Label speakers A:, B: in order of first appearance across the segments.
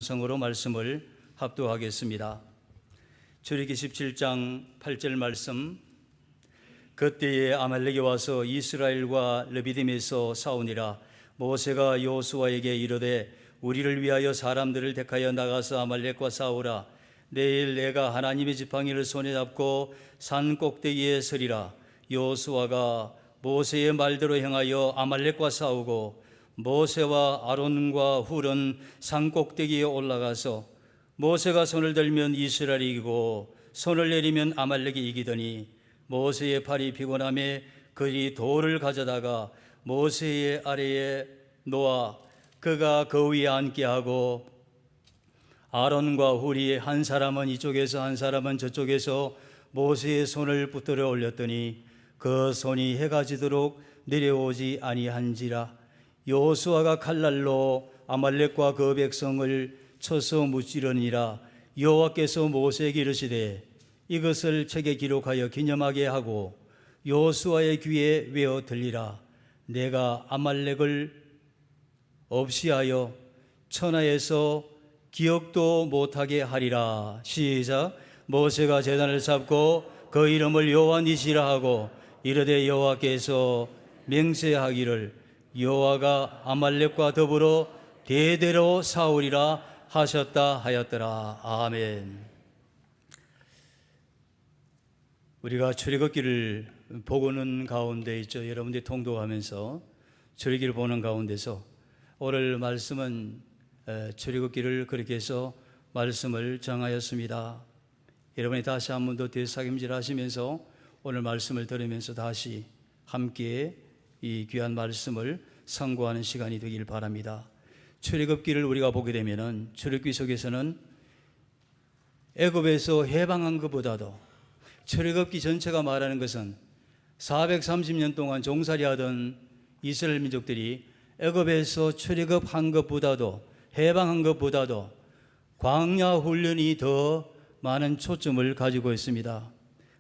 A: 성으로 말씀을 합독하겠습니다. 출애굽기 17장 8절 말씀. 그때에 아말렉이 와서 이스라엘과 르비딤에서 싸우니라. 모세가 여호수아에게 이르되 우리를 위하여 사람들을 택하여 나가서 아말렉과 싸우라. 내일 내가 하나님의 지팡이를 손에 잡고 산 꼭대기에 서리라. 여호수아가 모세의 말대로 행하여 아말렉과 싸우고 모세와 아론과 훌은 산 꼭대기에 올라가서 모세가 손을 들면 이스라엘이 이기고 손을 내리면 아말렉이 이기더니 모세의 팔이 피곤함에 그리 돌을 가져다가 모세의 아래에 놓아 그가 그 위에 앉게 하고 아론과 훌이 한 사람은 이쪽에서 한 사람은 저쪽에서 모세의 손을 붙들어 올렸더니 그 손이 해가 지도록 내려오지 아니한지라. 여호수아가 칼날로 아말렉과 그 백성을 쳐서 무찌르니라. 여호와께서 모세에게 이르시되 이것을 책에 기록하여 기념하게 하고 여호수아의 귀에 외어 들리라. 내가 아말렉을 없이하여 천하에서 기억도 못하게 하리라. 시작. 모세가 제단을 쌓고 그 이름을 여호와 니시라 하고 이르되 여호와께서 맹세하기를 여호와가 아말렉과 더불어 대대로 싸우리라 하셨다 하였더라. 아멘. 우리가 출애굽기를 보고는 가운데 있죠. 여러분들이 통독하면서 출애굽기를 보는 가운데서 오늘 말씀은 출애굽기를 그렇게 해서 말씀을 정하였습니다. 여러분이 다시 한 번 더 되새김질 하시면서 오늘 말씀을 들으면서 다시 함께 이 귀한 말씀을 상고하는 시간이 되길 바랍니다. 출애굽기를 우리가 보게 되면은 출애굽기 속에서는 애굽에서 해방한 것보다도 출애굽기 전체가 말하는 것은 430년 동안 종살이하던 이스라엘 민족들이 애굽에서 출애굽한 것보다도 해방한 것보다도 광야 훈련이 더 많은 초점을 가지고 있습니다.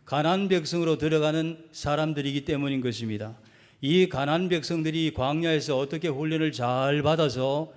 A: 가나안 백성으로 들어가는 사람들이기 때문인 것입니다. 이 가나안 백성들이 광야에서 어떻게 훈련을 잘 받아서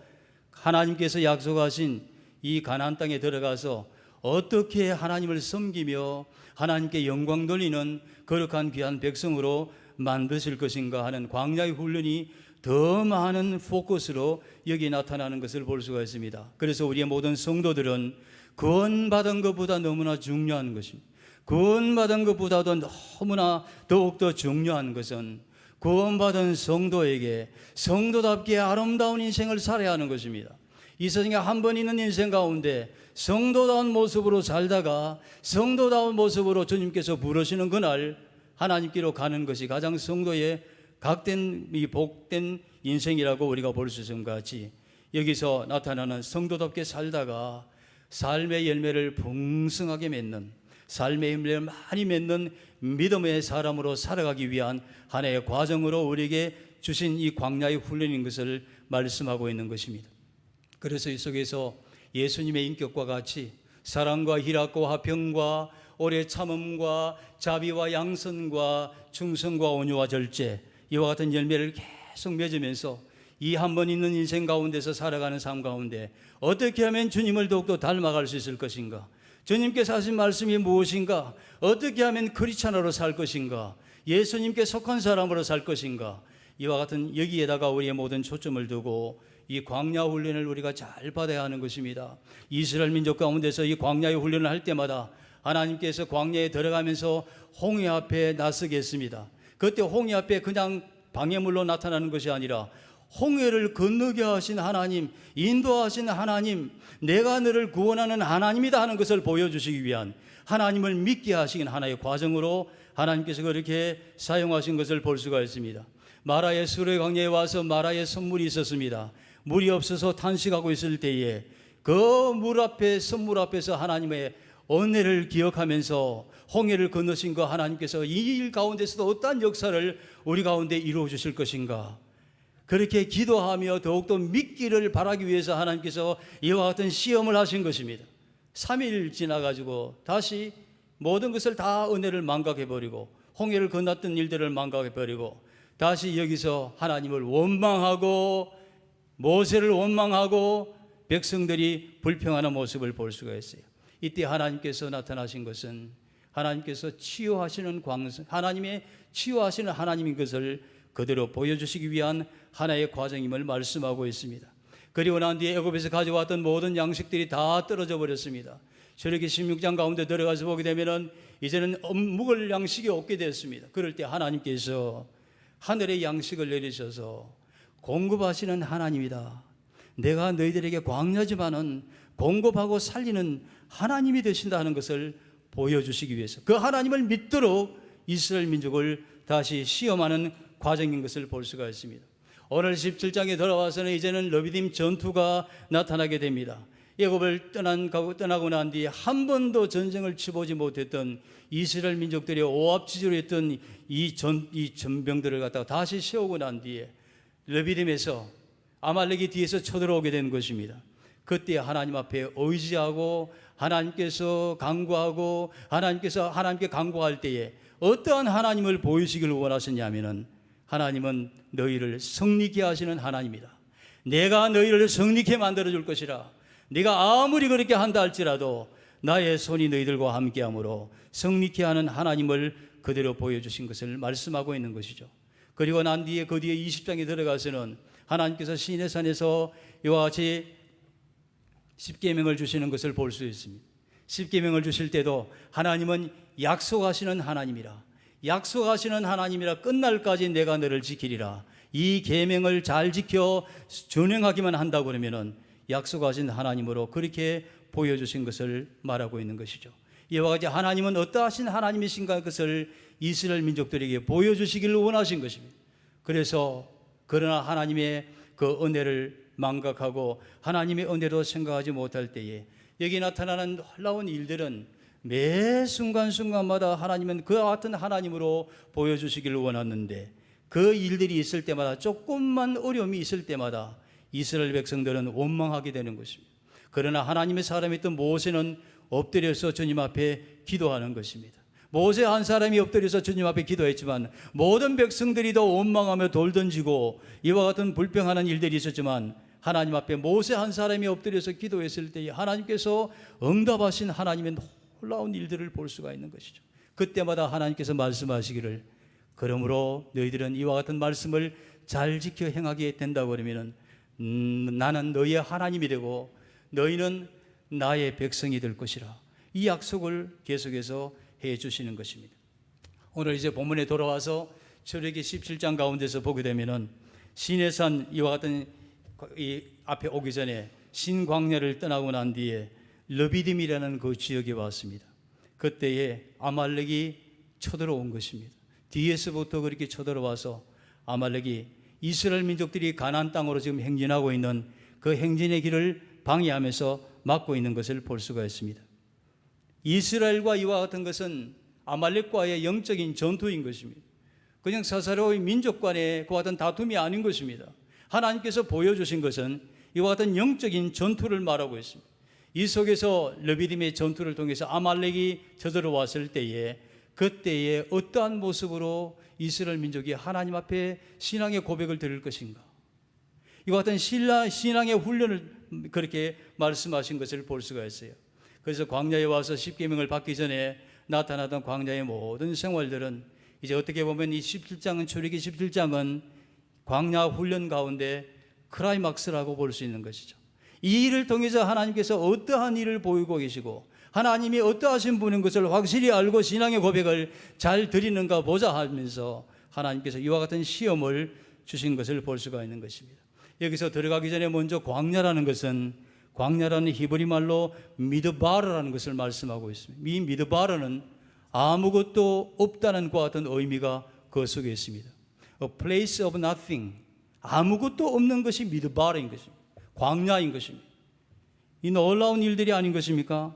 A: 하나님께서 약속하신 이 가나안 땅에 들어가서 어떻게 하나님을 섬기며 하나님께 영광 돌리는 거룩한 귀한 백성으로 만드실 것인가 하는 광야의 훈련이 더 많은 포커스로 여기 나타나는 것을 볼 수가 있습니다. 그래서 우리의 모든 성도들은 구원받은 것보다 너무나 중요한 것입니다. 구원받은 것보다도 너무나 더욱더 중요한 것은 구원받은 성도에게 성도답게 아름다운 인생을 살아야 하는 것입니다. 이 세상에 한 번 있는 인생 가운데 성도다운 모습으로 살다가 성도다운 모습으로 주님께서 부르시는 그날 하나님께로 가는 것이 가장 성도의 각된 이 복된 인생이라고 우리가 볼 수 있는 것 같이 여기서 나타나는 성도답게 살다가 삶의 열매를 풍성하게 맺는 삶의 열매를 많이 맺는 믿음의 사람으로 살아가기 위한 하나의 과정으로 우리에게 주신 이 광야의 훈련인 것을 말씀하고 있는 것입니다. 그래서 이 속에서 예수님의 인격과 같이 사랑과 희락과 화평과 오래 참음과 자비와 양선과 충성과 온유와 절제 이와 같은 열매를 계속 맺으면서 이 한 번 있는 인생 가운데서 살아가는 삶 가운데 어떻게 하면 주님을 더욱더 닮아갈 수 있을 것인가? 주님께서 하신 말씀이 무엇인가? 어떻게 하면 크리스찬으로 살 것인가? 예수님께 속한 사람으로 살 것인가? 이와 같은 여기에다가 우리의 모든 초점을 두고 이 광야 훈련을 우리가 잘 받아야 하는 것입니다. 이스라엘 민족 가운데서 이 광야의 훈련을 할 때마다 하나님께서 광야에 들어가면서 홍해 앞에 나서게 했습니다. 그때 홍해 앞에 그냥 방해물로 나타나는 것이 아니라 홍해를 건너게 하신 하나님, 인도하신 하나님, 내가 너를 구원하는 하나님이다 하는 것을 보여주시기 위한 하나님을 믿게 하시긴 하나의 과정으로 하나님께서 그렇게 사용하신 것을 볼 수가 있습니다. 마라의 수레 광야에 와서 마라의 선물이 있었습니다. 물이 없어서 탄식하고 있을 때에 그 물 앞에 선물 앞에서 하나님의 은혜를 기억하면서 홍해를 건너신 그 하나님께서 이 일 가운데서도 어떠한 역사를 우리 가운데 이루어 주실 것인가? 그렇게 기도하며 더욱더 믿기를 바라기 위해서 하나님께서 이와 같은 시험을 하신 것입니다. 3일 지나가지고 다시 모든 것을 다 은혜를 망각해버리고 홍해를 건넜던 일들을 망각해버리고 다시 여기서 하나님을 원망하고 모세를 원망하고 백성들이 불평하는 모습을 볼 수가 있어요. 이때 하나님께서 나타나신 것은 하나님께서 치유하시는 하나님의 치유하시는 하나님인 것을 그대로 보여주시기 위한 하나의 과정임을 말씀하고 있습니다. 그리고 난 뒤에 애굽에서 가져왔던 모든 양식들이 다 떨어져 버렸습니다. 저렇게 16장 가운데 들어가서 보게 되면은 이제는 먹을 양식이 없게 됐습니다. 그럴 때 하나님께서 하늘의 양식을 내리셔서 공급하시는 하나님이다. 내가 너희들에게 광야지만은 공급하고 살리는 하나님이 되신다는 것을 보여주시기 위해서 그 하나님을 믿도록 이스라엘 민족을 다시 시험하는 과정인 것을 볼 수가 있습니다. 오늘 17장에 들어와서는 이제는 르비딤 전투가 나타나게 됩니다. 애굽을 떠나고 난 뒤에 한 번도 전쟁을 치보지 못했던 이스라엘 민족들의 오합지졸했던 이 전병들을 갖다가 다시 세우고 난 뒤에 르비딤에서 아말렉이 뒤에서 쳐들어오게 된 것입니다. 그때 하나님 앞에 의지하고 하나님께서 간구하고 하나님께 간구할 때에 어떠한 하나님을 보이시길 원하셨냐면은 하나님은 너희를 성리케 하시는 하나님이다. 내가 너희를 성리케 만들어 줄 것이라. 네가 아무리 그렇게 한다 할지라도 나의 손이 너희들과 함께하므로 성리케 하는 하나님을 그대로 보여주신 것을 말씀하고 있는 것이죠. 그리고 난 뒤에 그 뒤에 20장에 들어가서는 하나님께서 시내산에서 이와 같이 십계명을 주시는 것을 볼 수 있습니다. 십계명을 주실 때도 하나님은 약속하시는 하나님이라. 약속하시는 하나님이라 끝날까지 내가 너를 지키리라. 이 계명을 잘 지켜 준행하기만 한다고 그러면은 약속하신 하나님으로 그렇게 보여주신 것을 말하고 있는 것이죠. 이와 같이 하나님은 어떠하신 하나님이신가 것을 이스라엘 민족들에게 보여주시기를 원하신 것입니다. 그래서 그러나 하나님의 그 은혜를 망각하고 하나님의 은혜도 생각하지 못할 때에 여기 나타나는 놀라운 일들은 매 순간순간마다 하나님은 그와 같은 하나님으로 보여주시기를 원하는데 그 일들이 있을 때마다 조금만 어려움이 있을 때마다 이스라엘 백성들은 원망하게 되는 것입니다. 그러나 하나님의 사람이었던 모세는 엎드려서 주님 앞에 기도하는 것입니다. 모세 한 사람이 엎드려서 주님 앞에 기도했지만 모든 백성들이 더 원망하며 돌 던지고 이와 같은 불평하는 일들이 있었지만 하나님 앞에 모세 한 사람이 엎드려서 기도했을 때에 하나님께서 응답하신 하나님의 놀라운 일들을 볼 수가 있는 것이죠. 그때마다 하나님께서 말씀하시기를 그러므로 너희들은 이와 같은 말씀을 잘 지켜 행하게 된다고 그러면 나는 너희의 하나님이 되고 너희는 나의 백성이 될 것이라. 이 약속을 계속해서 해 주시는 것입니다. 오늘 이제 본문에 돌아와서 출애굽기 17장 가운데서 보게 되면은 시내산 이와 같은 이 앞에 오기 전에 신광야를 떠나고 난 뒤에 르비딤이라는 그 지역에 왔습니다. 그때에 아말렉이 쳐들어온 것입니다. 뒤에서부터 그렇게 쳐들어와서 아말렉이 이스라엘 민족들이 가나안 땅으로 지금 행진하고 있는 그 행진의 길을 방해하면서 막고 있는 것을 볼 수가 있습니다. 이스라엘과 이와 같은 것은 아말렉과의 영적인 전투인 것입니다. 그냥 사사로이 민족 간의 그와 같은 다툼이 아닌 것입니다. 하나님께서 보여주신 것은 이와 같은 영적인 전투를 말하고 있습니다. 이 속에서 르비딤의 전투를 통해서 아말렉이 저들어왔을 때에 그때에 어떠한 모습으로 이스라엘 민족이 하나님 앞에 신앙의 고백을 드릴 것인가, 이와 같은 신앙의 훈련을 그렇게 말씀하신 것을 볼 수가 있어요. 그래서 광야에 와서 십계명을 받기 전에 나타나던 광야의 모든 생활들은 이제 어떻게 보면 이 17장은 출애굽기 17장은 광야 훈련 가운데 클라이막스라고 볼 수 있는 것이죠. 이 일을 통해서 하나님께서 어떠한 일을 보이고 계시고 하나님이 어떠하신 분인 것을 확실히 알고 신앙의 고백을 잘 드리는가 보자 하면서 하나님께서 이와 같은 시험을 주신 것을 볼 수가 있는 것입니다. 여기서 들어가기 전에 먼저 광야라는 것은 광야라는 히브리 말로 미드바르라는 것을 말씀하고 있습니다. 이 미드바르는 아무것도 없다는 것 같은 의미가 그 속에 있습니다. A place of nothing, 아무것도 없는 것이 미드바르인 것입니다. 광야인 것입니다. 이 놀라운 일들이 아닌 것입니까?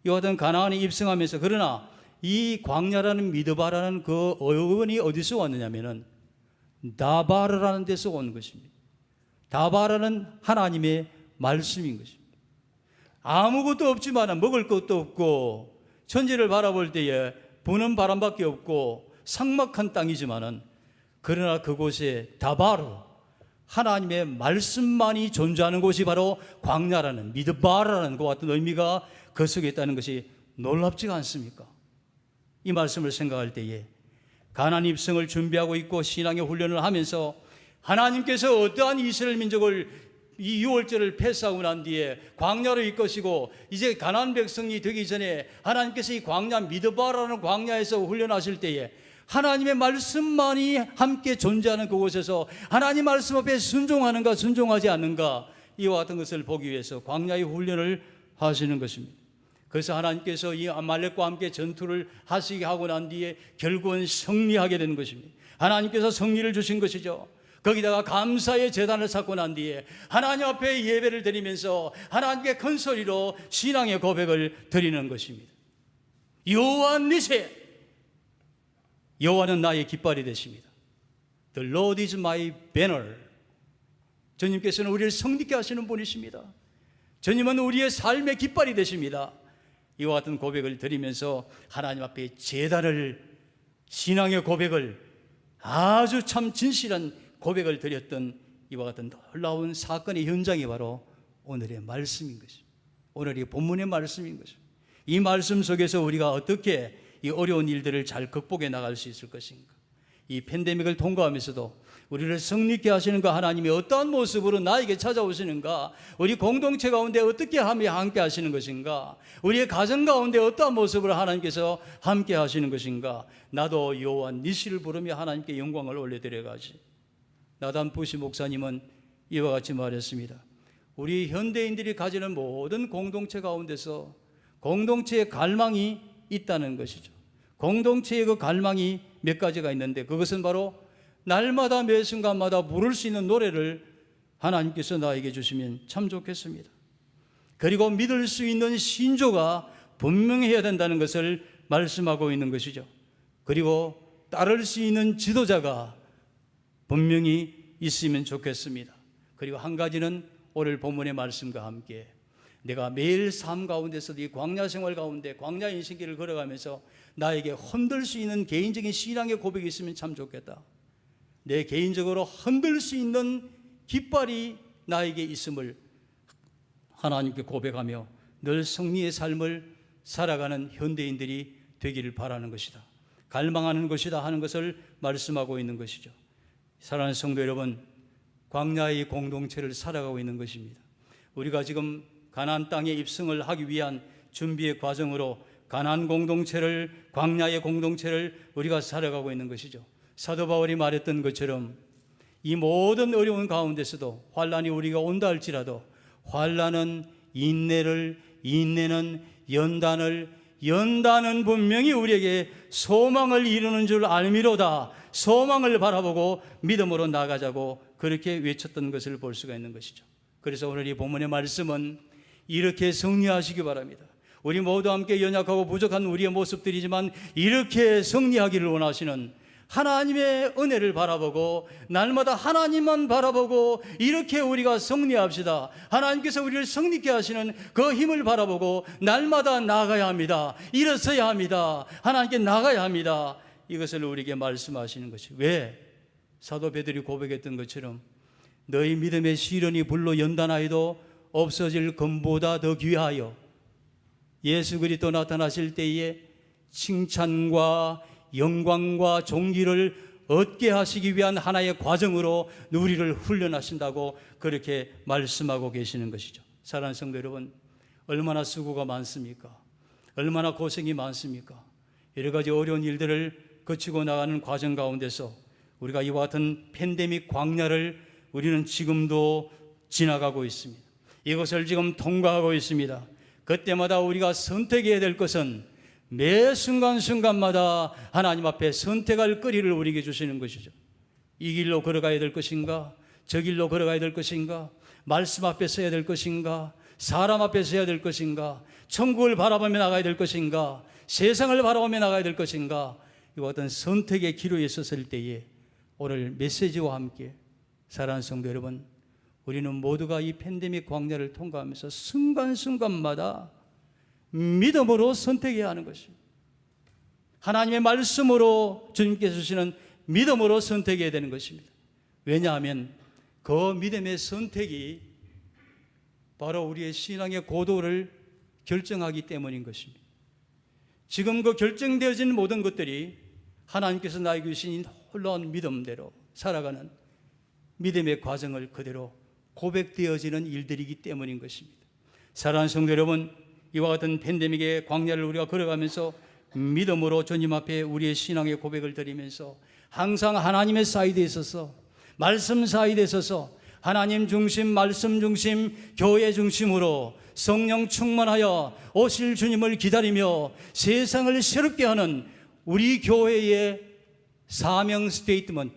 A: 이와 같은 가나안에 입성하면서, 그러나 이 광야라는 미드바라는 그 어원이 어디서 왔느냐면은 다바르라는 데서 온 것입니다. 다바르는 하나님의 말씀인 것입니다. 아무것도 없지만 먹을 것도 없고 천지를 바라볼 때에 부는 바람밖에 없고 삭막한 땅이지만은 그러나 그곳에 다바르, 하나님의 말씀만이 존재하는 곳이 바로 광야라는 미드바라는 것 같은 의미가 그 속에 있다는 것이 놀랍지가 않습니까? 이 말씀을 생각할 때에 가나안 입성을 준비하고 있고 신앙의 훈련을 하면서 하나님께서 어떠한 이스라엘 민족을 이 유월절을 패스하고 난 뒤에 광야로 이끄시고 이제 가나안 백성이 되기 전에 하나님께서 이 광야 미드바라는 광야에서 훈련하실 때에 하나님의 말씀만이 함께 존재하는 그곳에서 하나님 말씀 앞에 순종하는가 순종하지 않는가 이와 같은 것을 보기 위해서 광야의 훈련을 하시는 것입니다. 그래서 하나님께서 이 아말렉과 함께 전투를 하시게 하고 난 뒤에 결국은 승리하게 되는 것입니다. 하나님께서 승리를 주신 것이죠. 거기다가 감사의 제단을 쌓고 난 뒤에 하나님 앞에 예배를 드리면서 하나님께 큰 소리로 신앙의 고백을 드리는 것입니다. 여호와 니세, 여호와는 나의 깃발이 되십니다. The Lord is my banner. 주님께서는 우리를 성립케 하시는 분이십니다. 주님은 우리의 삶의 깃발이 되십니다. 이와 같은 고백을 드리면서 하나님 앞에 제단을, 신앙의 고백을, 아주 참 진실한 고백을 드렸던 이와 같은 놀라운 사건의 현장이 바로 오늘의 말씀인 것입니다. 오늘의 본문의 말씀인 것입니다. 이 말씀 속에서 우리가 어떻게 이 어려운 일들을 잘 극복해 나갈 수 있을 것인가? 이 팬데믹을 통과하면서도 우리를 승리케 하시는가? 하나님이 어떠한 모습으로 나에게 찾아오시는가? 우리 공동체 가운데 어떻게 함께 하시는 것인가? 우리의 가정 가운데 어떠한 모습으로 하나님께서 함께 하시는 것인가? 나도 여호와 니시를 부르며 하나님께 영광을 올려드려가지. 나단 부시 목사님은 이와 같이 말했습니다. 우리 현대인들이 가지는 모든 공동체 가운데서 공동체의 갈망이 있다는 것이죠. 공동체의 그 갈망이 몇 가지가 있는데 그것은 바로 날마다 매 순간마다 부를 수 있는 노래를 하나님께서 나에게 주시면 참 좋겠습니다. 그리고 믿을 수 있는 신조가 분명해야 된다는 것을 말씀하고 있는 것이죠. 그리고 따를 수 있는 지도자가 분명히 있으면 좋겠습니다. 그리고 한 가지는 오늘 본문의 말씀과 함께 내가 매일 삶 가운데서도 이 광야 생활 가운데 광야 인생길을 걸어가면서 나에게 흔들 수 있는 개인적인 신앙의 고백이 있으면 참 좋겠다. 내 개인적으로 흔들 수 있는 깃발이 나에게 있음을 하나님께 고백하며 늘 승리의 삶을 살아가는 현대인들이 되기를 바라는 것이다. 갈망하는 것이다 하는 것을 말씀하고 있는 것이죠. 사랑하는 성도 여러분, 광야의 공동체를 살아가고 있는 것입니다. 우리가 지금 가나안 땅에 입성을 하기 위한 준비의 과정으로 가나안 공동체를, 광야의 공동체를 우리가 살아가고 있는 것이죠. 사도 바울이 말했던 것처럼 이 모든 어려운 가운데서도 환난이 우리가 온다 할지라도 환난은 인내를, 인내는 연단을, 연단은 분명히 우리에게 소망을 이루는 줄 알미로다. 소망을 바라보고 믿음으로 나가자고 그렇게 외쳤던 것을 볼 수가 있는 것이죠. 그래서 오늘 이 본문의 말씀은 이렇게 승리하시기 바랍니다. 우리 모두 함께 연약하고 부족한 우리의 모습들이지만 이렇게 승리하기를 원하시는 하나님의 은혜를 바라보고 날마다 하나님만 바라보고 이렇게 우리가 승리합시다. 하나님께서 우리를 승리케 하시는 그 힘을 바라보고 날마다 나가야 합니다. 일어서야 합니다. 하나님께 나가야 합니다. 이것을 우리에게 말씀하시는 것이 왜? 사도 베드로가 고백했던 것처럼 너희 믿음의 시련이 불로 연단하여도 없어질 금보다 더 귀하여 예수 그리스도 나타나실 때에 칭찬과 영광과 존귀를 얻게 하시기 위한 하나의 과정으로 우리를 훈련하신다고 그렇게 말씀하고 계시는 것이죠. 사랑하는 성도 여러분, 얼마나 수고가 많습니까? 얼마나 고생이 많습니까? 여러 가지 어려운 일들을 거치고 나가는 과정 가운데서 우리가 이와 같은 팬데믹 광야를 우리는 지금도 지나가고 있습니다. 이것을 지금 통과하고 있습니다. 그때마다 우리가 선택해야 될 것은 매 순간순간마다 하나님 앞에 선택할 거리를 우리에게 주시는 것이죠. 이 길로 걸어가야 될 것인가? 저 길로 걸어가야 될 것인가? 말씀 앞에 서야 될 것인가? 사람 앞에 서야 될 것인가? 천국을 바라보며 나가야 될 것인가? 세상을 바라보며 나가야 될 것인가? 이와 같은 선택의 기로에 섰을 때에 오늘 메시지와 함께 사랑하는 성도 여러분, 우리는 모두가 이 팬데믹 광야를 통과하면서 순간순간마다 믿음으로 선택해야 하는 것입니다. 하나님의 말씀으로 주님께서 주시는 믿음으로 선택해야 되는 것입니다. 왜냐하면 그 믿음의 선택이 바로 우리의 신앙의 고도를 결정하기 때문인 것입니다. 지금 그 결정되어진 모든 것들이 하나님께서 나에게 주신 놀라운 믿음대로 살아가는 믿음의 과정을 그대로 고백되어지는 일들이기 때문인 것입니다. 사랑하는 성도 여러분, 이와 같은 팬데믹의 광야를 우리가 걸어가면서 믿음으로 주님 앞에 우리의 신앙의 고백을 드리면서 항상 하나님의 사이드에 있어서, 말씀 사이드에 있어서 하나님 중심, 말씀 중심, 교회 중심으로 성령 충만하여 오실 주님을 기다리며 세상을 새롭게 하는 우리 교회의 사명 스테이트먼트,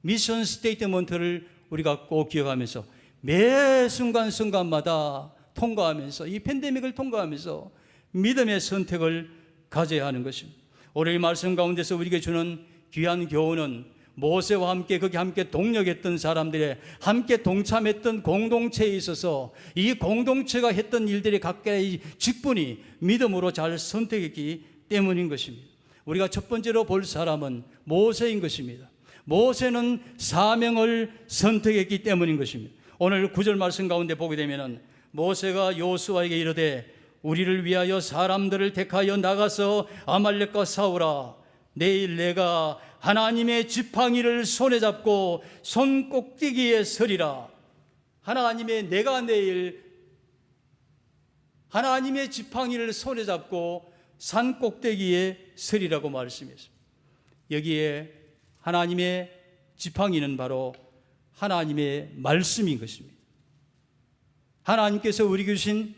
A: 미션 스테이트먼트를 우리가 꼭 기억하면서 매 순간순간마다 통과하면서, 이 팬데믹을 통과하면서 믿음의 선택을 가져야 하는 것입니다. 오늘 이 말씀 가운데서 우리에게 주는 귀한 교훈은 모세와 함께 거기 함께 동력했던 사람들의 함께 동참했던 공동체에 있어서 이 공동체가 했던 일들이 각각의 직분이 믿음으로 잘 선택했기 때문인 것입니다. 우리가 첫 번째로 볼 사람은 모세인 것입니다. 모세는 사명을 선택했기 때문인 것입니다. 오늘 9절 말씀 가운데 보게 되면 모세가 여호수아에게 이르되 우리를 위하여 사람들을 택하여 나가서 아말렉과 싸우라. 내일 내가 하나님의 지팡이를 손에 잡고 손 꼭대기에 서리라. 내가 내일 하나님의 지팡이를 손에 잡고 산 꼭대기에 서리라고 말씀했습니다. 여기에 하나님의 지팡이는 바로 하나님의 말씀인 것입니다. 하나님께서 우리에게 주신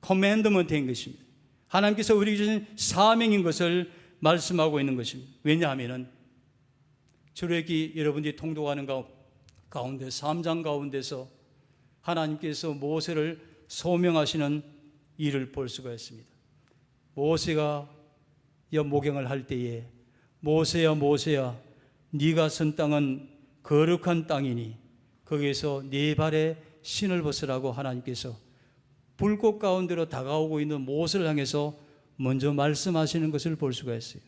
A: 커맨드먼트인 것입니다. 하나님께서 우리에게 주신 사명인 것을 말씀하고 있는 것입니다. 왜냐하면 출애굽기 여러분들이 통독하는 가운데 3장 가운데서 하나님께서 모세를 소명하시는 일을 볼 수가 있습니다. 모세가 모경을 할 때에 모세야 모세야 네가 선 땅은 거룩한 땅이니 거기에서 네 발에 신을 벗으라고 하나님께서 불꽃 가운데로 다가오고 있는 모세를 향해서 먼저 말씀하시는 것을 볼 수가 있어요.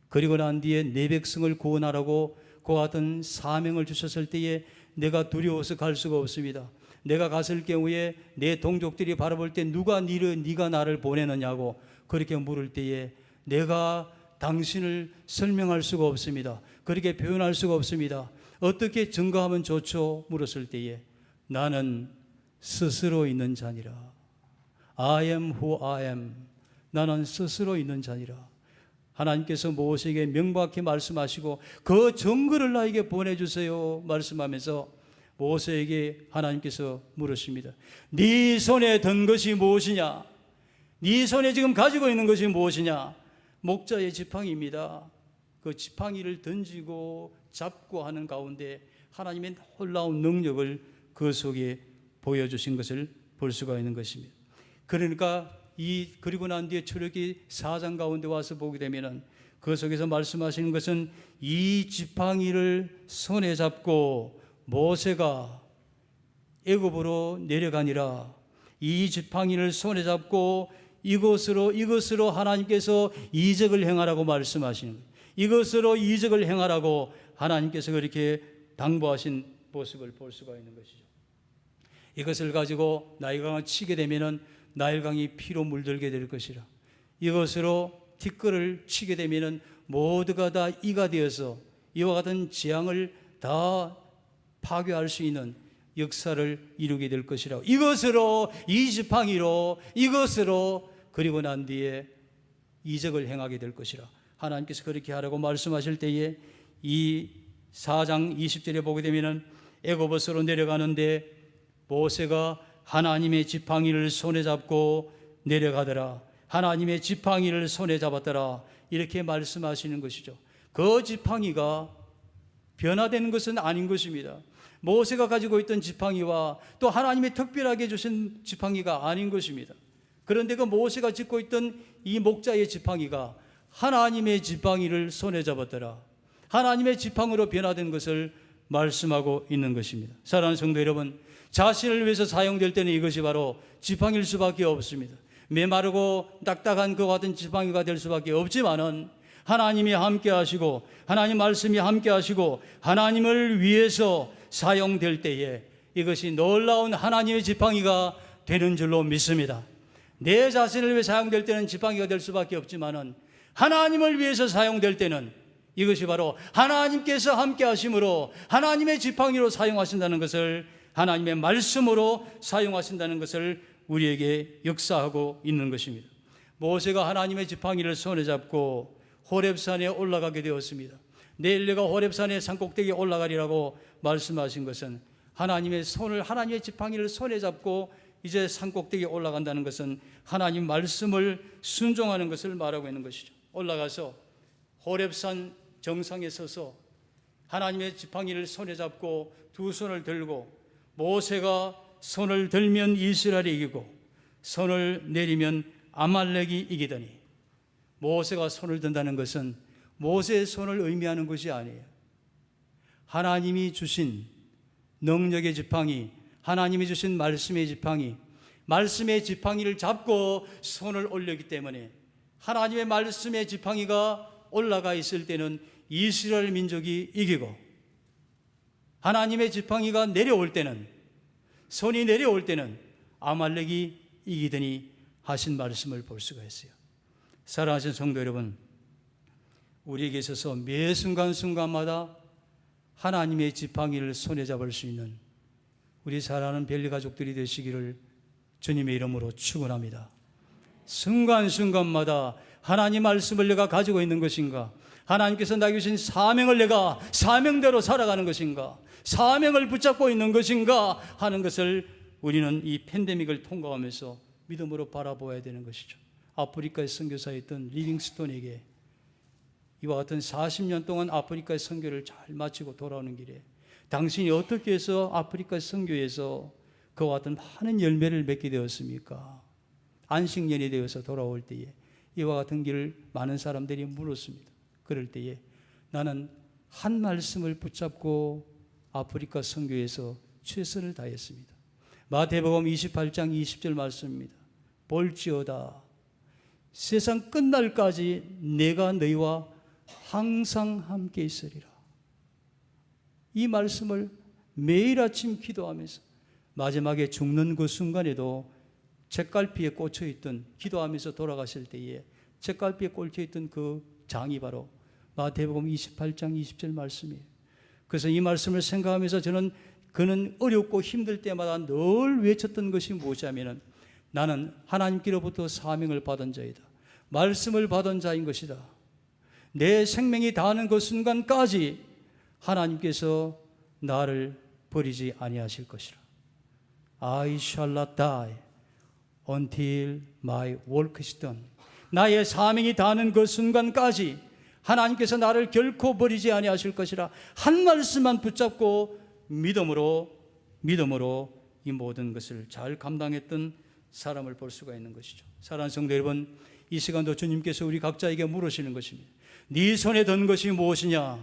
A: 그리고 난 뒤에 내 백성을 구원하라고 그와 같은 사명을 주셨을 때에 내가 두려워서 갈 수가 없습니다. 내가 갔을 경우에 내 동족들이 바라볼 때 누가 네가 나를 보내느냐고 그렇게 물을 때에 내가 당신을 설명할 수가 없습니다. 그렇게 표현할 수가 없습니다. 어떻게 증거하면 좋죠? 물었을 때에 나는 스스로 있는 자니라. I am who I am. 나는 스스로 있는 자니라. 하나님께서 모세에게 명확히 말씀하시고 그 증거를 나에게 보내주세요 말씀하면서 모세에게 하나님께서 물으십니다. 네 손에 든 것이 무엇이냐? 네 손에 지금 가지고 있는 것이 무엇이냐? 목자의 지팡이입니다. 그 지팡이를 던지고 잡고 하는 가운데 하나님의 놀라운 능력을 그 속에 보여주신 것을 볼 수가 있는 것입니다. 그러니까 그리고 난 뒤에 출애굽기 4장 가운데 와서 보게 되면은 그 속에서 말씀하시는 것은 이 지팡이를 손에 잡고 모세가 애굽으로 내려가니라. 이 지팡이를 손에 잡고 이것으로 하나님께서 이적을 행하라고 말씀하시는 거예요. 이것으로 이적을 행하라고 하나님께서 그렇게 당부하신 모습을 볼 수가 있는 것이죠. 이것을 가지고 나일강을 치게 되면은 나일강이 피로 물들게 될 것이라. 이것으로 티끌을 치게 되면은 모두가 다 이가 되어서 이와 같은 재앙을 다 파괴할 수 있는 역사를 이루게 될 것이라. 이것으로 이 지팡이로 이것으로 그리고 난 뒤에 이적을 행하게 될 것이라. 하나님께서 그렇게 하라고 말씀하실 때에 이 4장 20절에 보게 되면은 애굽으로 내려가는데 모세가 하나님의 지팡이를 손에 잡고 내려가더라. 하나님의 지팡이를 손에 잡았더라. 이렇게 말씀하시는 것이죠. 그 지팡이가 변화되는 것은 아닌 것입니다. 모세가 가지고 있던 지팡이와 또 하나님이 특별하게 주신 지팡이가 아닌 것입니다. 그런데 그 모세가 짚고 있던 이 목자의 지팡이가 하나님의 지팡이를 손에 잡았더라. 하나님의 지팡이로 변화된 것을 말씀하고 있는 것입니다. 사랑하는 성도 여러분, 자신을 위해서 사용될 때는 이것이 바로 지팡이일 수밖에 없습니다. 메마르고 딱딱한 그와 같은 지팡이가 될 수밖에 없지만은 하나님이 함께 하시고 하나님 말씀이 함께 하시고 하나님을 위해서 사용될 때에 이것이 놀라운 하나님의 지팡이가 되는 줄로 믿습니다. 내 자신을 위해 사용될 때는 지팡이가 될 수밖에 없지만은 하나님을 위해서 사용될 때는 이것이 바로 하나님께서 함께 하심으로 하나님의 지팡이로 사용하신다는 것을, 하나님의 말씀으로 사용하신다는 것을 우리에게 역사하고 있는 것입니다. 모세가 하나님의 지팡이를 손에 잡고 호렙산에 올라가게 되었습니다. 내일 내가 호렙산의 산꼭대기에 올라가리라고 말씀하신 것은 하나님의 지팡이를 손에 잡고 이제 산꼭대기에 올라간다는 것은 하나님 말씀을 순종하는 것을 말하고 있는 것이죠. 올라가서 호렙산 정상에 서서 하나님의 지팡이를 손에 잡고 두 손을 들고, 모세가 손을 들면 이스라엘이 이기고 손을 내리면 아말렉이 이기더니, 모세가 손을 든다는 것은 모세의 손을 의미하는 것이 아니에요. 하나님이 주신 능력의 지팡이, 하나님이 주신 말씀의 지팡이, 말씀의 지팡이를 잡고 손을 올렸기 때문에 하나님의 말씀의 지팡이가 올라가 있을 때는 이스라엘 민족이 이기고, 하나님의 지팡이가 내려올 때는, 손이 내려올 때는 아말렉이 이기더니 하신 말씀을 볼 수가 있어요. 사랑하신 성도 여러분, 우리에게 있어서 매 순간순간마다 하나님의 지팡이를 손에 잡을 수 있는 우리 사랑하는 벨리 가족들이 되시기를 주님의 이름으로 축원합니다. 순간순간마다 하나님 말씀을 내가 가지고 있는 것인가? 하나님께서 나에게 주신 사명을 내가 사명대로 살아가는 것인가? 사명을 붙잡고 있는 것인가? 하는 것을 우리는 이 팬데믹을 통과하면서 믿음으로 바라보아야 되는 것이죠. 아프리카에 선교사였던 리빙스톤에게 이와 같은 40년 동안 아프리카의 선교를 잘 마치고 돌아오는 길에 당신이 어떻게 해서 아프리카 선교에서 그와 같은 많은 열매를 맺게 되었습니까? 안식년이 되어서 돌아올 때에 이와 같은 길을 많은 사람들이 물었습니다. 그럴 때에 나는 한 말씀을 붙잡고 아프리카 선교에서 최선을 다했습니다. 마태복음 28장 20절 말씀입니다. 볼지어다 세상 끝날까지 내가 너희와 항상 함께 있으리라. 이 말씀을 매일 아침 기도하면서 마지막에 죽는 그 순간에도 책갈피에 꽂혀있던, 기도하면서 돌아가실 때에 책갈피에 꽂혀있던 그 장이 바로 마태복음 28장 20절 말씀이에요. 그래서 이 말씀을 생각하면서 그는 어렵고 힘들 때마다 늘 외쳤던 것이 무엇이냐면, 나는 하나님께로부터 사명을 받은 자이다. 말씀을 받은 자인 것이다. 내 생명이 다하는 그 순간까지 하나님께서 나를 버리지 아니하실 것이라. I shall not die until my work is done. 나의 사명이 다하는 그 순간까지 하나님께서 나를 결코 버리지 아니하실 것이라. 한 말씀만 붙잡고 믿음으로 이 모든 것을 잘 감당했던 사람을 볼 수가 있는 것이죠. 사랑하는 성도 여러분, 이 시간도 주님께서 우리 각자에게 물으시는 것입니다. 네 손에 든 것이 무엇이냐?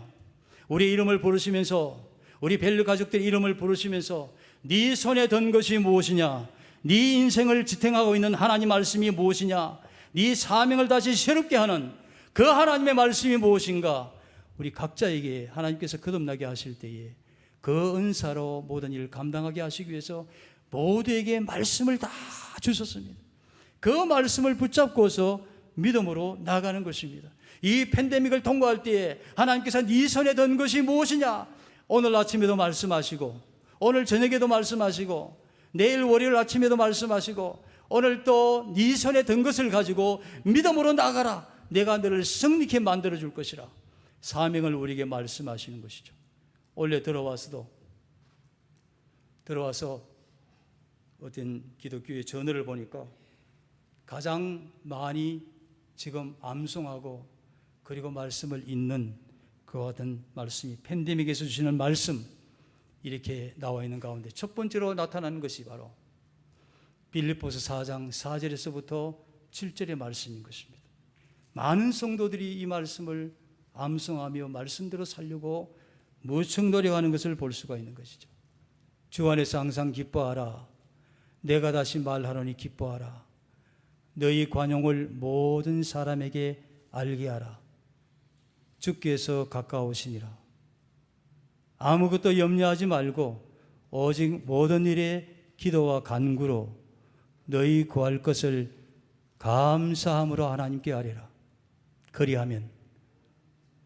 A: 우리 이름을 부르시면서, 우리 벨르 가족들의 이름을 부르시면서 네 손에 든 것이 무엇이냐? 네 인생을 지탱하고 있는 하나님 말씀이 무엇이냐? 네 사명을 다시 새롭게 하는 그 하나님의 말씀이 무엇인가? 우리 각자에게 하나님께서 거듭나게 하실 때에 그 은사로 모든 일을 감당하게 하시기 위해서 모두에게 말씀을 다 주셨습니다. 그 말씀을 붙잡고서 믿음으로 나가는 것입니다. 이 팬데믹을 통과할 때에 하나님께서 네 손에 든 것이 무엇이냐? 오늘 아침에도 말씀하시고, 오늘 저녁에도 말씀하시고, 내일 월요일 아침에도 말씀하시고, 오늘 또 네 손에 든 것을 가지고 믿음으로 나가라. 내가 너를 승리케 만들어 줄 것이라. 사명을 우리에게 말씀하시는 것이죠. 원래 들어와서 어떤 기독교의 저널을 보니까 가장 많이 지금 암송하고 그리고 말씀을 읽는 그 같은 말씀이 팬데믹에서 주시는 말씀, 이렇게 나와 있는 가운데 첫 번째로 나타나는 것이 바로 빌립보서 4장 4절에서부터 7절의 말씀인 것입니다. 많은 성도들이 이 말씀을 암송하며 말씀대로 살려고 무척 노력하는 것을 볼 수가 있는 것이죠. 주 안에서 항상 기뻐하라. 내가 다시 말하노니 기뻐하라. 너희 관용을 모든 사람에게 알게 하라. 주께서 가까우시니라. 아무것도 염려하지 말고 오직 모든 일에 기도와 간구로 너희 구할 것을 감사함으로 하나님께 아뢰라. 그리하면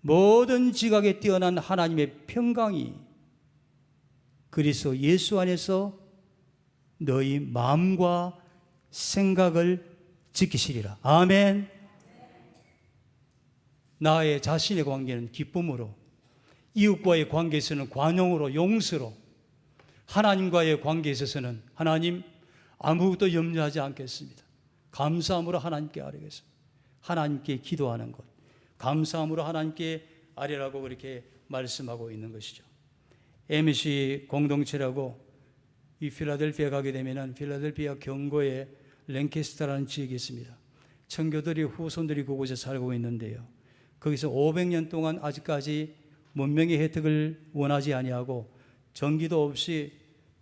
A: 모든 지각에 뛰어난 하나님의 평강이 그리스도 예수 안에서 너희 마음과 생각을 지키시리라. 아멘. 나의 자신의 관계는 기쁨으로, 이웃과의 관계에서는 관용으로, 용서로, 하나님과의 관계에 있어서는 하나님 아무것도 염려하지 않겠습니다. 감사함으로 하나님께 아뢰겠습니다. 하나님께 기도하는 것, 감사함으로 하나님께 아뢰라고 그렇게 말씀하고 있는 것이죠. MC 공동체라고 이 필라델피아에 가게 되면은 필라델피아 경고에 랭캐스터라는 지역이 있습니다. 청교도들이 후손들이 그곳에 살고 있는데요. 거기서 500년 동안 아직까지 문명의 혜택을 원하지 아니하고 전기도 없이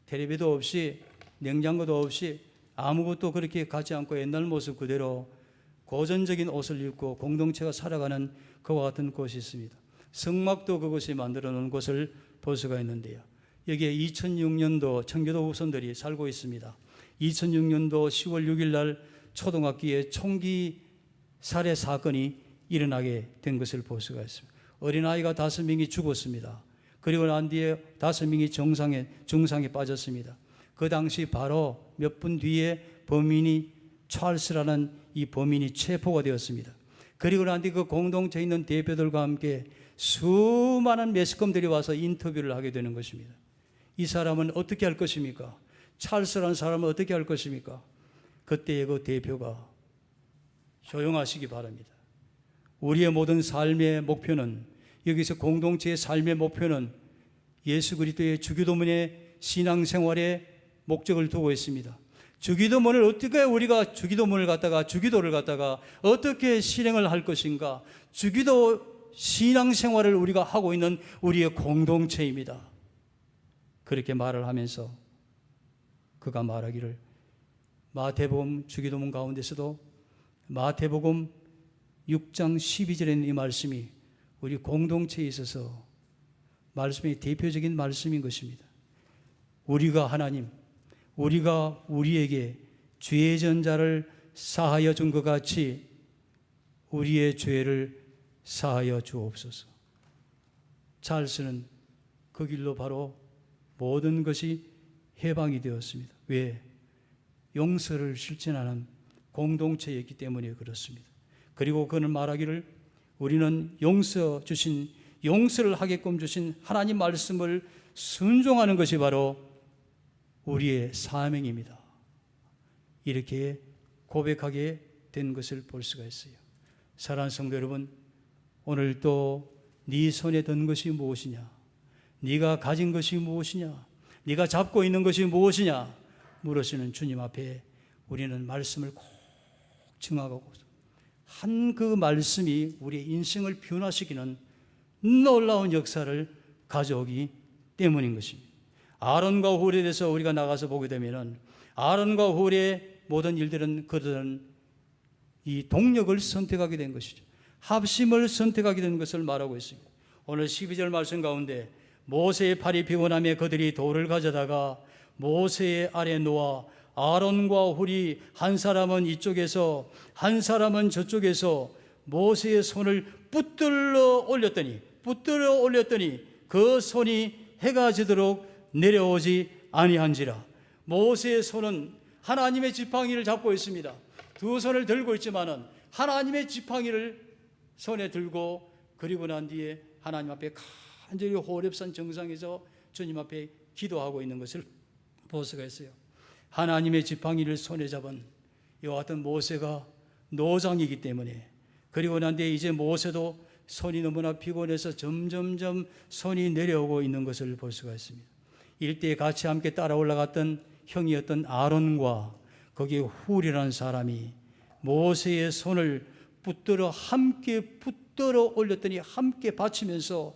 A: 텔레비도 없이 냉장고도 없이 아무것도 그렇게 가지 않고 옛날 모습 그대로 고전적인 옷을 입고 공동체가 살아가는 그와 같은 곳이 있습니다. 성막도 그곳에 만들어 놓은 곳을 볼 수가 있는데요. 여기에 2006년도 청교도 후손들이 살고 있습니다. 2006년도 10월 6일 날 초등학교에 총기 살해 사건이 일어나게 된 것을 볼 수가 있습니다. 어린아이가 5명이 죽었습니다. 그리고 난 뒤에 5명이 중상에 빠졌습니다. 그 당시 바로 몇 분 뒤에 범인이 찰스라는 이 범인이 체포가 되었습니다. 그리고 난 뒤 그 공동체에 있는 대표들과 함께 수많은 매스컴들이 와서 인터뷰를 하게 되는 것입니다. 이 사람은 어떻게 할 것입니까? 찰스라는 사람은 어떻게 할 것입니까? 그때 그 대표가 조용하시기 바랍니다. 우리의 모든 삶의 목표는, 여기서 공동체의 삶의 목표는 예수 그리스도의 주기도문의 신앙생활의 목적을 두고 있습니다. 주기도문을 어떻게 우리가 주기도를 갖다가 어떻게 실행을 할 것인가? 주기도 신앙생활을 우리가 하고 있는 우리의 공동체입니다. 그렇게 말을 하면서 그가 말하기를, 마태복음 주기도문 가운데서도 마태복음 6장 12절에 있는 이 말씀이 우리 공동체에 있어서 말씀의 대표적인 말씀인 것입니다. 우리가 우리에게 죄의 전자를 사하여 준 것 같이 우리의 죄를 사하여 주옵소서. 찰스는 그 길로 바로 모든 것이 해방이 되었습니다. 왜? 용서를 실천하는 공동체였기 때문에 그렇습니다. 그리고 그는 말하기를, 우리는 용서를 하게끔 주신 하나님 말씀을 순종하는 것이 바로 우리의 사명입니다. 이렇게 고백하게 된 것을 볼 수가 있어요. 사랑하는 성도 여러분, 오늘 또 네 손에 든 것이 무엇이냐? 네가 가진 것이 무엇이냐? 네가 잡고 있는 것이 무엇이냐? 물으시는 주님 앞에 우리는 말씀을 꼭 증하고 한 그 말씀이 우리의 인생을 변화시키는 놀라운 역사를 가져오기 때문인 것입니다. 아론과 홀에 대해서 우리가 나가서 보게 되면 아론과 홀의 모든 일들은 그들은 이 동력을 선택하게 된 것이죠. 합심을 선택하게 된 것을 말하고 있습니다. 오늘 12절 말씀 가운데 모세의 팔이 피곤하며 그들이 돌을 가져다가 모세의 아래 놓아 아론과 홀이 한 사람은 이쪽에서 한 사람은 저쪽에서 모세의 손을 붙들어 올렸더니 그 손이 해가 지도록 내려오지 아니한지라. 모세의 손은 하나님의 지팡이를 잡고 있습니다. 두 손을 들고 있지만은 하나님의 지팡이를 손에 들고, 그리고 난 뒤에 하나님 앞에 간절히 호렙산 정상에서 주님 앞에 기도하고 있는 것을 볼 수가 있어요. 하나님의 지팡이를 손에 잡은 이와 같은 모세가 노장이기 때문에, 그리고 난 뒤에 이제 모세도 손이 너무나 피곤해서 점점점 손이 내려오고 있는 것을 볼 수가 있습니다. 일대에 같이 함께 따라 올라갔던 형이었던 아론과 거기에 훌이라는 사람이 모세의 손을 함께 붙들어 올렸더니 함께 받치면서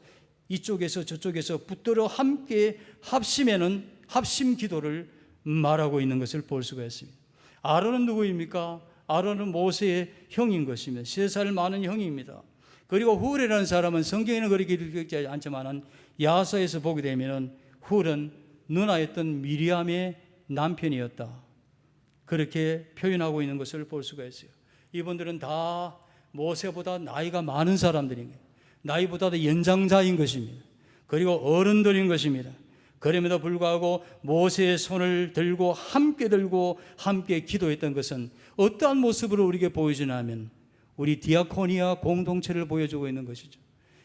A: 이쪽에서 저쪽에서 붙들어 함께 합심 기도를 말하고 있는 것을 볼 수가 있습니다. 아론은 누구입니까? 아론은 모세의 형인 것입니다. 3살 많은 형입니다. 그리고 훌이라는 사람은 성경에는 그렇게 기록되지 않지만 야서에서 보게 되면 훌은 누나였던 미리암의 남편이었다. 그렇게 표현하고 있는 것을 볼 수가 있어요. 이분들은 다 모세보다 나이가 많은 사람들인 거예요. 나이보다도 연장자인 것입니다. 그리고 어른들인 것입니다. 그럼에도 불구하고 모세의 손을 들고 함께 기도했던 것은 어떠한 모습으로 우리에게 보여주냐면 우리 디아코니아 공동체를 보여주고 있는 것이죠.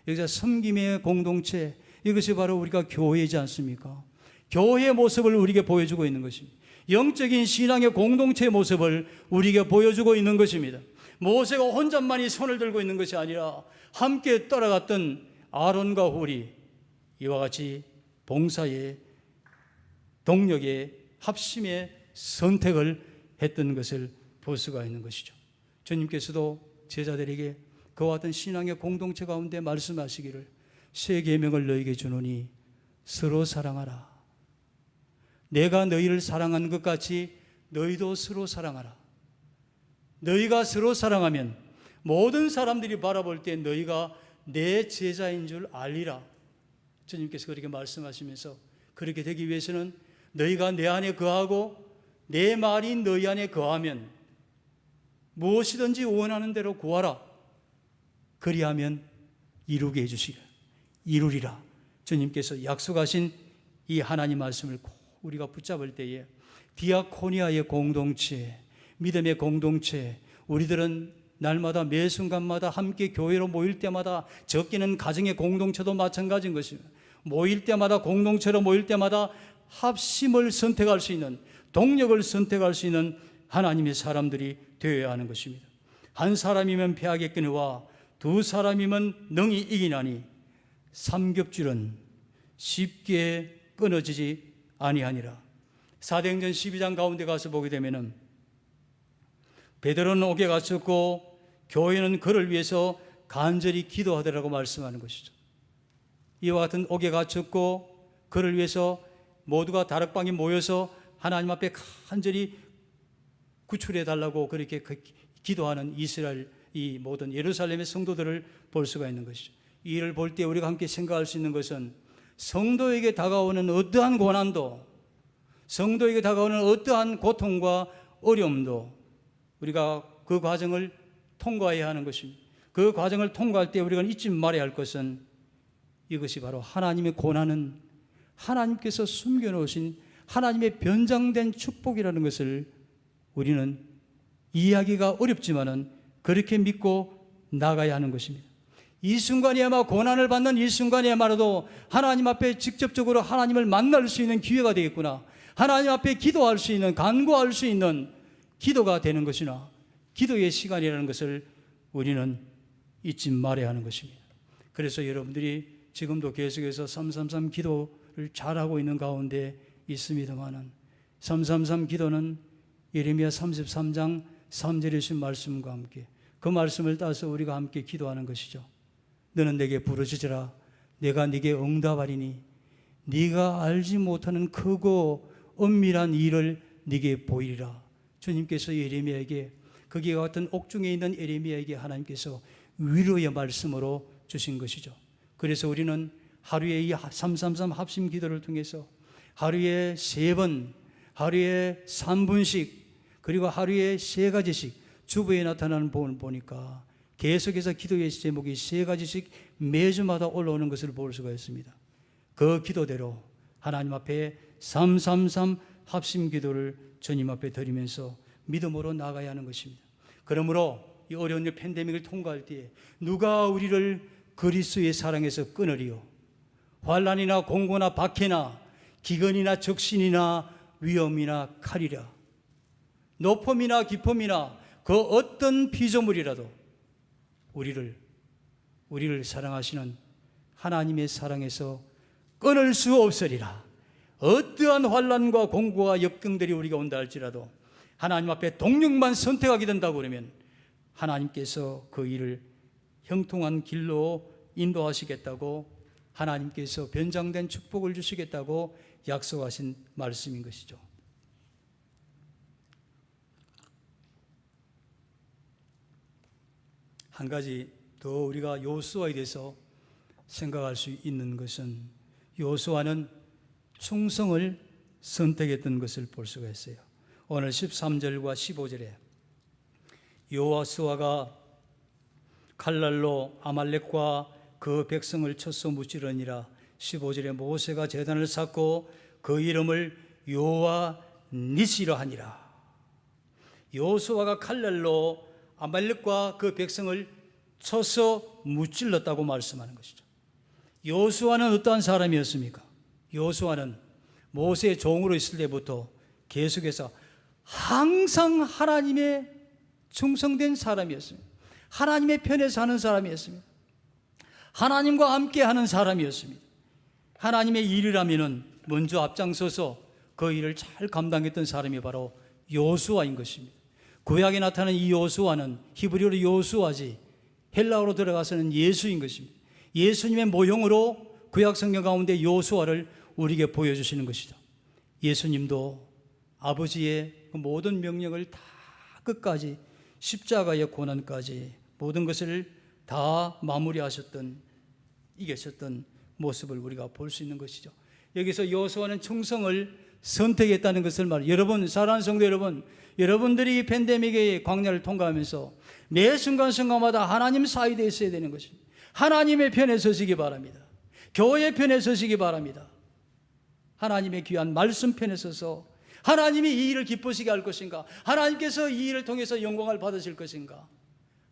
A: 여기서 섬김의 공동체, 이것이 바로 우리가 교회이지 않습니까? 교회의 모습을 우리에게 보여주고 있는 것입니다. 영적인 신앙의 공동체의 모습을 우리에게 보여주고 있는 것입니다. 모세가 혼자만이 손을 들고 있는 것이 아니라 함께 따라갔던 아론과 훌이 이와 같이 봉사의 동력의 합심의 선택을 했던 것을 볼 수가 있는 것이죠. 주님께서도 제자들에게 그와 같은 신앙의 공동체 가운데 말씀하시기를 새 계명을 너희에게 주노니 서로 사랑하라. 내가 너희를 사랑한 것 같이 너희도 서로 사랑하라. 너희가 서로 사랑하면 모든 사람들이 바라볼 때 너희가 내 제자인 줄 알리라. 주님께서 그렇게 말씀하시면서 그렇게 되기 위해서는 너희가 내 안에 거하고 내 말이 너희 안에 거하면 무엇이든지 원하는 대로 구하라. 그리하면 이루게 해주시라. 이루리라. 주님께서 약속하신 이 하나님 말씀을 꼭 우리가 붙잡을 때에 디아코니아의 공동체, 믿음의 공동체, 우리들은 날마다 매 순간마다 함께 교회로 모일 때마다 적게는 가정의 공동체도 마찬가지인 것입니다. 모일 때마다 공동체로 모일 때마다 합심을 선택할 수 있는 동력을 선택할 수 있는 하나님의 사람들이 되어야 하는 것입니다. 한 사람이면 패하겠거니와 두 사람이면 능히 이기나니 삼겹줄은 쉽게 끊어지지 아니하니라. 사도행전 12장 가운데 가서 보게 되면은 베드로는 옥에 갇혔고 교회는 그를 위해서 간절히 기도하더라고 말씀하는 것이죠. 이와 같은 옥에 갇혔고 그를 위해서 모두가 다락방에 모여서 하나님 앞에 간절히 구출해 달라고 그렇게 기도하는 이스라엘 이 모든 예루살렘의 성도들을 볼 수가 있는 것이죠. 이 일을 볼 때 우리가 함께 생각할 수 있는 것은 성도에게 다가오는 어떠한 고난도, 성도에게 다가오는 어떠한 고통과 어려움도 우리가 그 과정을 통과해야 하는 것입니다. 그 과정을 통과할 때 우리가 잊지 말아야 할 것은 이것이 바로 하나님의 고난은 하나님께서 숨겨놓으신 하나님의 변장된 축복이라는 것을 우리는 이해하기가 어렵지만은 그렇게 믿고 나가야 하는 것입니다. 이 순간이야말로 고난을 받는 이 순간이야말로 하나님 앞에 직접적으로 하나님을 만날 수 있는 기회가 되겠구나. 하나님 앞에 기도할 수 있는, 간구할 수 있는 기도가 되는 것이나 기도의 시간이라는 것을 우리는 잊지 말아야 하는 것입니다. 그래서 여러분들이 지금도 계속해서 333 기도를 잘하고 있는 가운데 있습니다만은 333 기도는 예레미야 33장 3절에 주신 말씀과 함께 그 말씀을 따서 우리가 함께 기도하는 것이죠. 너는 내게 부르짖으라 내가 네게 응답하리니 네가 알지 못하는 크고 은밀한 일을 네게 보이리라. 주님께서 예레미야에게 거기와 같은 옥중에 있는 예레미야에게 하나님께서 위로의 말씀으로 주신 것이죠. 그래서 우리는 하루에 이 333 합심 기도를 통해서 하루에 3번, 하루에 3분씩 그리고 하루에 3가지씩 주부에 나타나는 본을 보니까 계속해서 기도의 제목이 3가지씩 매주마다 올라오는 것을 볼 수가 있습니다. 그 기도대로 하나님 앞에 333 합심 기도를 주님 앞에 드리면서 믿음으로 나가야 하는 것입니다. 그러므로 이 어려운 팬데믹을 통과할 때에 누가 우리를 그리스도의 사랑에서 끊으리요? 환난이나 공고나 박해나 기근이나 적신이나 위험이나 칼이라. 높음이나 깊음이나 그 어떤 피조물이라도 우리를 사랑하시는 하나님의 사랑에서 끊을 수 없으리라. 어떠한 환난과 공고와 역경들이 우리가 온다 할지라도 하나님 앞에 동력만 선택하게 된다고 그러면 하나님께서 그 일을 형통한 길로 인도하시겠다고 하나님께서 변장된 축복을 주시겠다고 약속하신 말씀인 것이죠. 한 가지 더 우리가 여호수아에 대해서 생각할 수 있는 것은 여호수아는 충성을 선택했던 것을 볼 수가 있어요. 오늘 13절과 15절에 여호수아가 칼날로 아말렉과 그 백성을 쳐서 무찌르니라. 15절에 모세가 제단을 쌓고 그 이름을 여호와 니시라 하니라. 여호수아가 칼날로 아말렉과 그 백성을 쳐서 무찔렀다고 말씀하는 것이죠. 여호수아는 어떠한 사람이었습니까? 여호수아는 모세의 종으로 있을 때부터 계속해서 항상 하나님의 충성된 사람이었습니다. 하나님의 편에 사는 사람이었습니다. 하나님과 함께 하는 사람이었습니다. 하나님의 일이라면 먼저 앞장서서 그 일을 잘 감당했던 사람이 바로 여호수아인 것입니다. 구약에 나타난 이 여호수아는 히브리어로 여호수아지 헬라어로 들어가서는 예수인 것입니다. 예수님의 모형으로 구약 성경 가운데 여호수아를 우리에게 보여주시는 것이죠. 예수님도 아버지의 그 모든 명령을 다 끝까지 십자가의 고난까지 모든 것을 다 마무리하셨던, 이기셨던 모습을 우리가 볼 수 있는 것이죠. 여기서 여호수아는 충성을 선택했다는 것을 말해요. 여러분, 사랑하는 성도 여러분, 여러분들이 팬데믹의 광야를 통과하면서 매 순간순간마다 하나님 사이드에 있어야 되는 것입니다. 하나님의 편에 서시기 바랍니다. 교회의 편에 서시기 바랍니다. 하나님의 귀한 말씀 편에 서서 하나님이 이 일을 기쁘시게 할 것인가? 하나님께서 이 일을 통해서 영광을 받으실 것인가?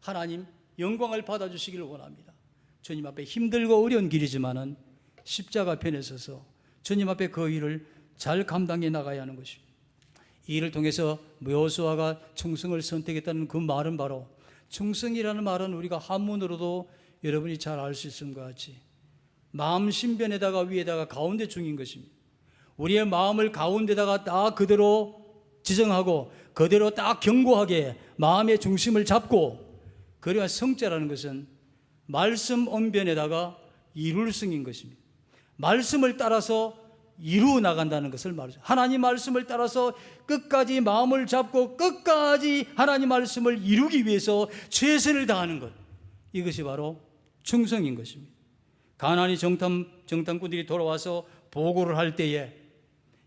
A: 하나님 영광을 받아주시기를 원합니다. 주님 앞에 힘들고 어려운 길이지만은 십자가 편에 서서 주님 앞에 그 일을 잘 감당해 나가야 하는 것입니다. 이 일을 통해서 여호수아가 충성을 선택했다는 그 말은 바로, 충성이라는 말은 우리가 한문으로도 여러분이 잘 알 수 있는 것 같이 마음 신변에다가 위에다가 가운데 중인 것입니다. 우리의 마음을 가운데다가 딱 그대로 지정하고 그대로 딱 견고하게 마음의 중심을 잡고, 그래야 성자라는 것은 말씀 언변에다가 이룰성인 것입니다. 말씀을 따라서 이루어 나간다는 것을 말하죠. 하나님 말씀을 따라서 끝까지 마음을 잡고 끝까지 하나님 말씀을 이루기 위해서 최선을 다하는 것, 이것이 바로 충성인 것입니다. 가나안의 정탐꾼들이 돌아와서 보고를 할 때에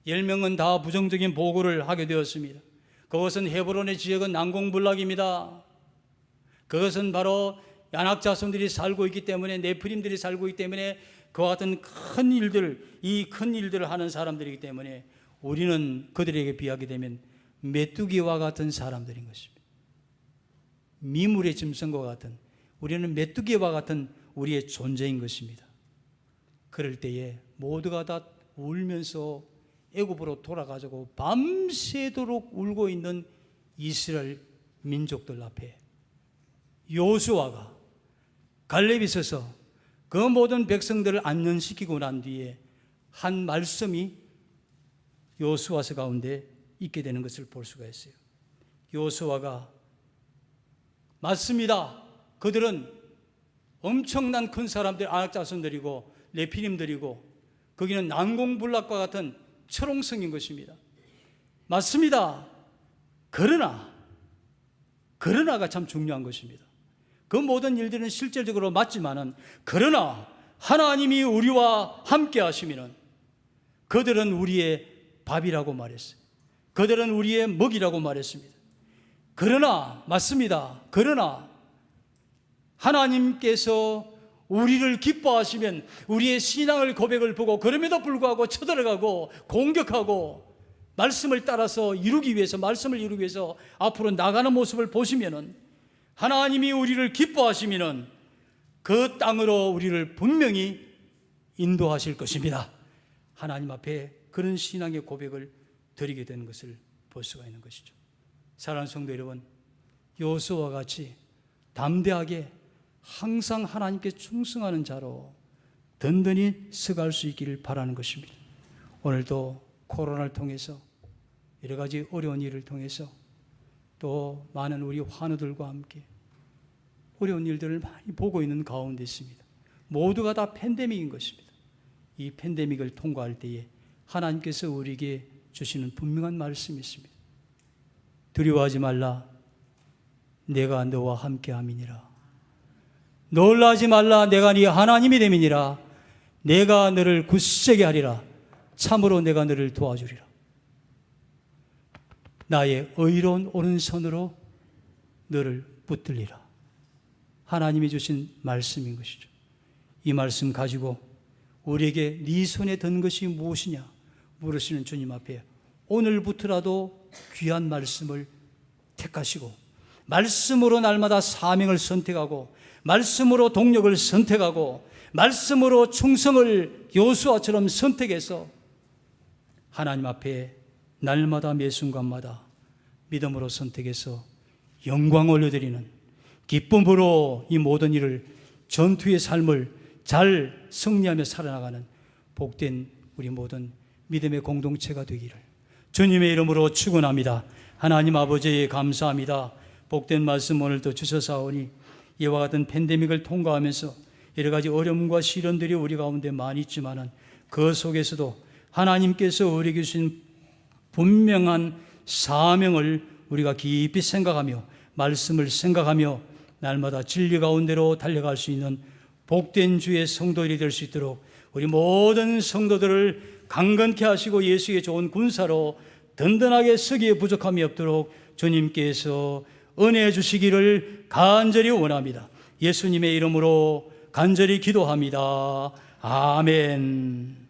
A: 10명은 다 부정적인 보고를 하게 되었습니다. 그것은 헤브론의 지역은 난공불락입니다. 그것은 바로 야낙 자손들이 살고 있기 때문에, 네프림들이 살고 있기 때문에, 그와 같은 큰 일들, 이 큰 일들을 하는 사람들이기 때문에 우리는 그들에게 비하게 되면 메뚜기와 같은 사람들인 것입니다. 미물의 짐승과 같은, 우리는 메뚜기와 같은 우리의 존재인 것입니다. 그럴 때에 모두가 다 울면서 애굽으로 돌아가자고 밤새도록 울고 있는 이스라엘 민족들 앞에 여호수아가 갈렙이 서서 그 모든 백성들을 안전시키고 난 뒤에 한 말씀이 여호수아서 가운데 있게 되는 것을 볼 수가 있어요. 여호수아가, 맞습니다, 그들은 엄청난 큰 사람들, 아낙 자손들이고 네피림들이고 거기는 난공불락과 같은 철옹성인 것입니다. 맞습니다. 그러나가 참 중요한 것입니다. 그 모든 일들은 실질적으로 맞지만은, 그러나 하나님이 우리와 함께 하시면은 그들은 우리의 밥이라고 말했어요. 그들은 우리의 먹이라고 말했습니다. 그러나, 맞습니다, 그러나 하나님께서 우리를 기뻐하시면 우리의 신앙을 고백을 보고 그럼에도 불구하고 쳐들어가고 공격하고 말씀을 따라서 이루기 위해서, 말씀을 이루기 위해서 앞으로 나가는 모습을 보시면은, 하나님이 우리를 기뻐하시면은 그 땅으로 우리를 분명히 인도하실 것입니다. 하나님 앞에 그런 신앙의 고백을 드리게 되는 것을 볼 수가 있는 것이죠. 사랑하는 성도 여러분, 여호수아와 같이 담대하게 항상 하나님께 충성하는 자로 든든히 서갈 수 있기를 바라는 것입니다. 오늘도 코로나를 통해서, 여러 가지 어려운 일을 통해서, 또 많은 우리 환우들과 함께 어려운 일들을 많이 보고 있는 가운데 있습니다. 모두가 다 팬데믹인 것입니다. 이 팬데믹을 통과할 때에 하나님께서 우리에게 주시는 분명한 말씀이 있습니다. 두려워하지 말라, 내가 너와 함께 함이니라. 놀라지 말라. 내가 네 하나님이 됨이니라. 내가 너를 굳세게 하리라. 참으로 내가 너를 도와주리라. 나의 의로운 오른손으로 너를 붙들리라. 하나님이 주신 말씀인 것이죠. 이 말씀 가지고 우리에게 네 손에 든 것이 무엇이냐 물으시는 주님 앞에 오늘부터라도 귀한 말씀을 택하시고 말씀으로 날마다 사명을 선택하고 말씀으로 동력을 선택하고 말씀으로 충성을 요수아처럼 선택해서 하나님 앞에 날마다 매 순간마다 믿음으로 선택해서 영광 올려드리는 기쁨으로 이 모든 일을 전투의 삶을 잘 승리하며 살아나가는 복된 우리 모든 믿음의 공동체가 되기를 주님의 이름으로 축원합니다. 하나님 아버지 감사합니다. 복된 말씀 오늘도 주셔사오니 이와 같은 팬데믹을 통과하면서 여러 가지 어려움과 시련들이 우리 가운데 많이 있지만은 그 속에서도 하나님께서 우리에게 주신 분명한 사명을 우리가 깊이 생각하며 말씀을 생각하며 날마다 진리 가운데로 달려갈 수 있는 복된 주의 성도들이 될 수 있도록 우리 모든 성도들을 강건케 하시고 예수의 좋은 군사로 든든하게 서기에 부족함이 없도록 주님께서 은혜 주시기를 간절히 원합니다. 예수님의 이름으로 간절히 기도합니다. 아멘.